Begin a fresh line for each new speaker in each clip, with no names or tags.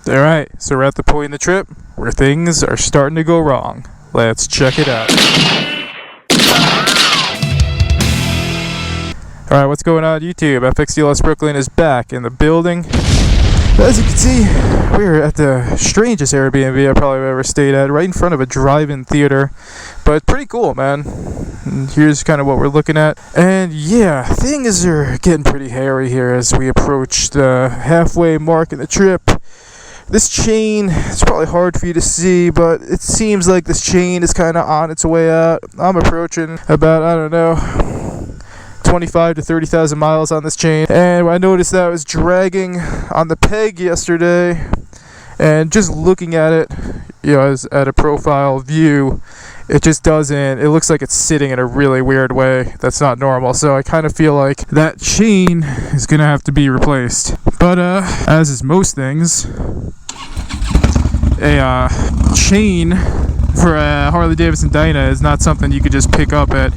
Alright, so we're at the point in the trip where things are starting to go wrong. Let's check it out. Alright, what's going on YouTube? FXDLS Brooklyn is back in the building. As you can see, we're at the strangest Airbnb I probably ever stayed at, right in front of a drive-in theater. But it's pretty cool, man. And here's kind of what we're looking at. And yeah, things are getting pretty hairy here as we approach the halfway mark in the trip. This chain, it's probably hard for you to see, but it seems like this chain is kind of on its way out. I'm approaching about, I don't know, 25 to 30,000 miles on this chain. And I noticed that I was dragging on the peg yesterday, and just looking at it, you know, as at a profile view, it just doesn't, it looks like it's sitting in a really weird way that's not normal. So I kind of feel like that chain is gonna have to be replaced. But as is most things, a chain for a Harley Davidson Dyna is not something you could just pick up at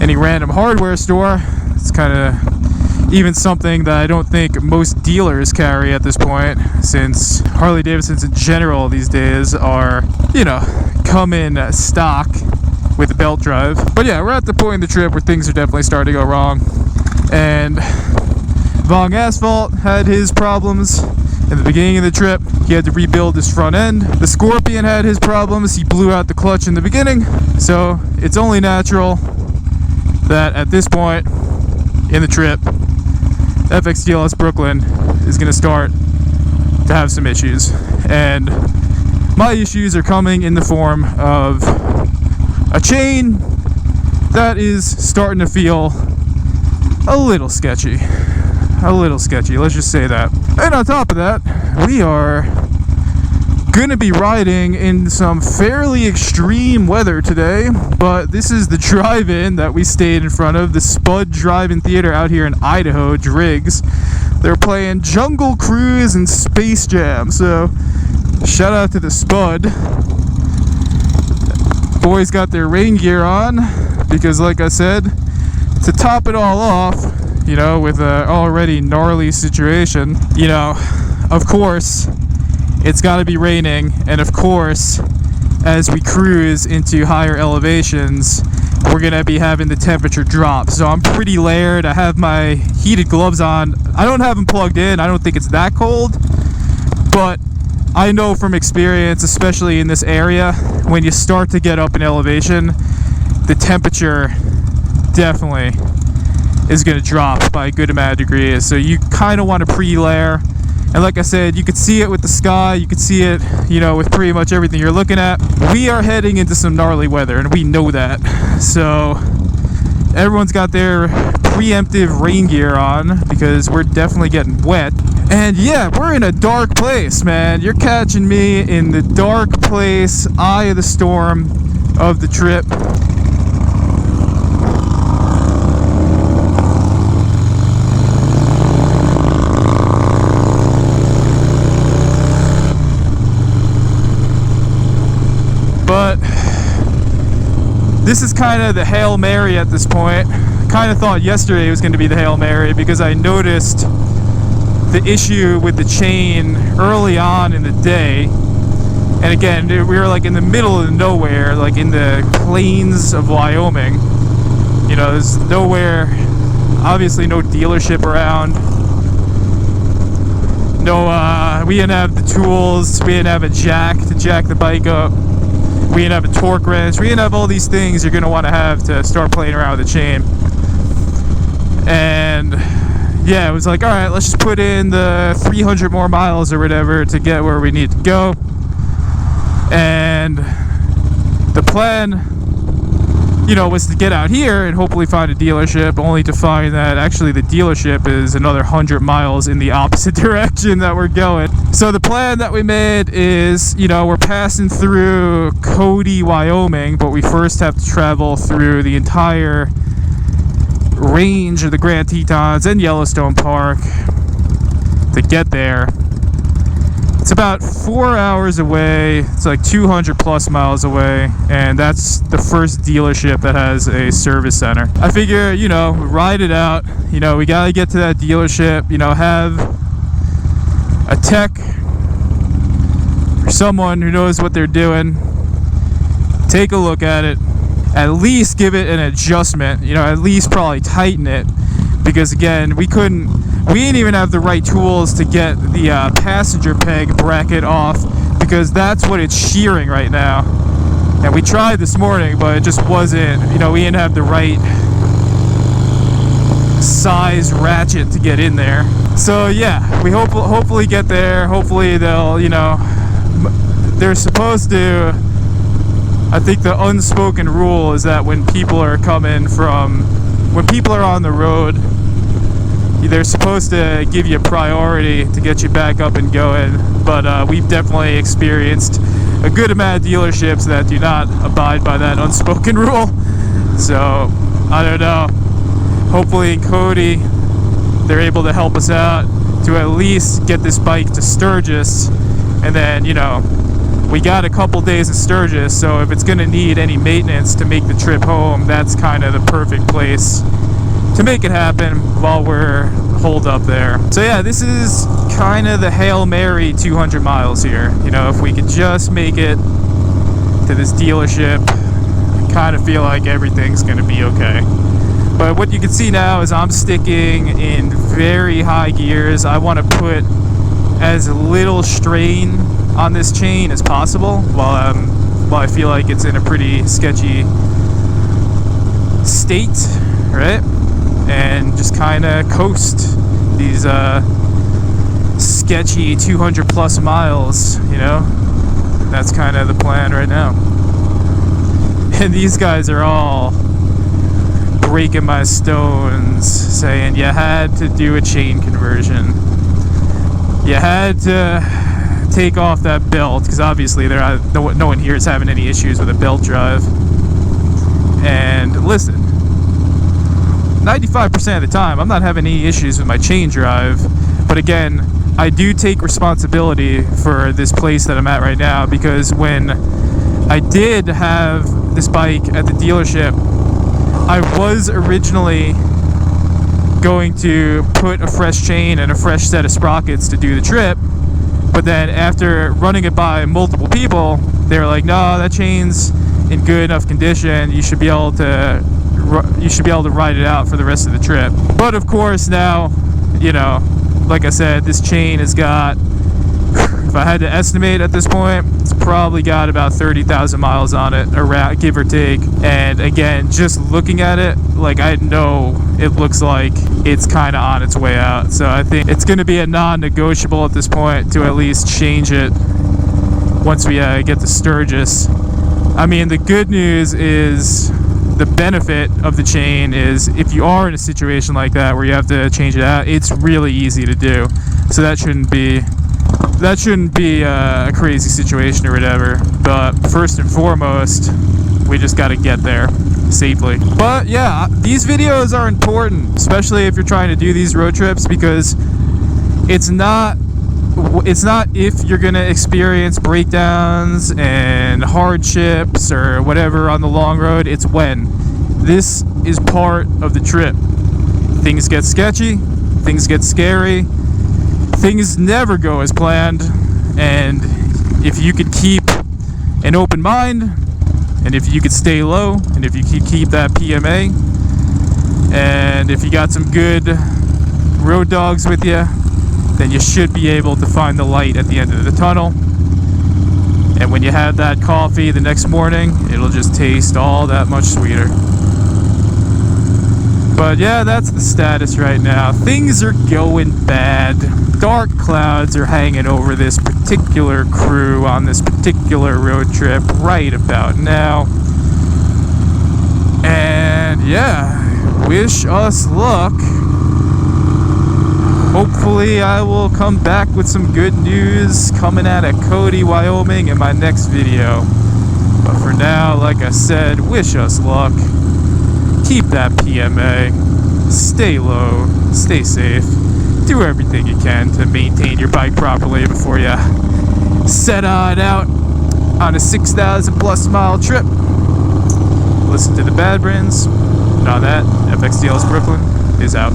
any random hardware store. It's kind of even something that I don't think most dealers carry at this point, since Harley Davidsons in general these days are, you know, come in stock with a belt drive. But yeah, we're at the point in the trip where things are definitely starting to go wrong. And Vong Asphalt had his problems in the beginning of the trip. He had to rebuild his front end. The Scorpion had his problems. He blew out the clutch in the beginning. So it's only natural that at this point in the trip, FXDLS Brooklyn is going to start to have some issues. And my issues are coming in the form of a chain that is starting to feel a little sketchy. Let's just say that. And on top of that, we are gonna be riding in some fairly extreme weather today, but this is the drive-in that we stayed in front of, the Spud Drive-In Theater out here in Idaho, Driggs. They're playing Jungle Cruise and Space Jam, so shout out to the Spud. Boys got their rain gear on, because like I said, to top it all off, you know, with an already gnarly situation, you know, of course, it's got to be raining, and of course, as we cruise into higher elevations, we're going to be having the temperature drop. So I'm pretty layered. I have my heated gloves on. I don't have them plugged in. I don't think it's that cold, but I know from experience, especially in this area, when you start to get up in elevation, the temperature definitely is going to drop by a good amount of degrees. So you kind of want to pre-layer. And like I said, you could see it with the sky, you could see it, you know, with pretty much everything you're looking at. We are heading into some gnarly weather, and we know that. So everyone's got their preemptive rain gear on, because we're definitely getting wet. And yeah, we're in a dark place, man. You're catching me in the dark place, eye of the storm of the trip. But this is kind of the Hail Mary at this point. I kind of thought yesterday was going to be the Hail Mary, because I noticed the issue with the chain early on in the day. And again, we were like in the middle of nowhere, like in the plains of Wyoming. You know, there's nowhere, obviously no dealership around. No, we didn't have the tools, we didn't have a jack to jack the bike up. We didn't have a torque wrench. We didn't have all these things you're going to want to have to start playing around with the chain. And yeah, it was like, all right, let's just put in the 300 more miles or whatever to get where we need to go. And the plan, you know, was to get out here and hopefully find a dealership, only to find that actually the dealership is another 100 miles in the opposite direction that we're going. So the plan that we made is, you know, we're passing through Cody, Wyoming, but we first have to travel through the entire range of the Grand Tetons and Yellowstone Park to get there. It's about 4 hours away. It's like 200 plus miles away, and that's the first dealership that has a service center. I figure, you know, ride it out. You know, we gotta get to that dealership, you know, have a tech or someone who knows what they're doing, take a look at it, at least give it an adjustment, you know, at least probably tighten it, because again, we didn't even have the right tools to get the passenger peg bracket off, because that's what it's shearing right now. And we tried this morning, but it just wasn't, you know, we didn't have the right size ratchet to get in there. So yeah, we hopefully get there. Hopefully they'll, you know, they're supposed to, I think the unspoken rule is that when people are on the road, they're supposed to give you priority to get you back up and going. But we've definitely experienced a good amount of dealerships that do not abide by that unspoken rule. So I don't know. Hopefully in Cody, they're able to help us out to at least get this bike to Sturgis, and then, you know, we got a couple days in Sturgis, so if it's going to need any maintenance to make the trip home, that's kind of the perfect place to make it happen while we're holed up there. So yeah, this is kind of the Hail Mary 200 miles here. You know, if we could just make it to this dealership, I kind of feel like everything's going to be okay. But what you can see now is I'm sticking in very high gears. I want to put as little strain on this chain as possible while I feel like it's in a pretty sketchy state, right? And just kind of coast these sketchy 200 plus miles, you know? That's kind of the plan right now. And these guys are all breaking my stones, saying you had to do a chain conversion. You had to take off that belt, because obviously no one here is having any issues with a belt drive. And listen, 95% of the time I'm not having any issues with my chain drive, but again, I do take responsibility for this place that I'm at right now, because when I did have this bike at the dealership, I was originally going to put a fresh chain and a fresh set of sprockets to do the trip, but then after running it by multiple people, they were like, no, that chain's in good enough condition, you should be able to ride it out for the rest of the trip. But of course now, you know, like I said, this chain has got, if I had to estimate at this point, it's probably got about 30,000 miles on it, around, give or take. And again, just looking at it, like, I know it looks like it's kind of on its way out. So I think it's going to be a non-negotiable at this point to at least change it once we get to Sturgis. I mean, the good news is, the benefit of the chain is, if you are in a situation like that where you have to change it out, it's really easy to do. So that shouldn't be a crazy situation or whatever. But first and foremost, we just got to get there safely. But yeah, these videos are important, especially if you're trying to do these road trips, because it's not if you're gonna experience breakdowns and hardships or whatever on the long road, it's when. This is part of the trip. Things get sketchy, things get scary, things never go as planned, and if you could keep an open mind, and if you could stay low, and if you could keep that PMA, and if you got some good road dogs with you, then you should be able to find the light at the end of the tunnel. And when you have that coffee the next morning, it'll just taste all that much sweeter. But yeah, that's the status right now. Things are going bad. Dark clouds are hanging over this particular crew on this particular road trip right about now. And yeah, wish us luck. Hopefully I will come back with some good news coming out of Cody, Wyoming in my next video. But for now, like I said, wish us luck. Keep that PMA. Stay low. Stay safe. Do everything you can to maintain your bike properly before you set on out on a 6,000 plus mile trip. Listen to the Bad Brands. And on that, FXDL's Brooklyn is out.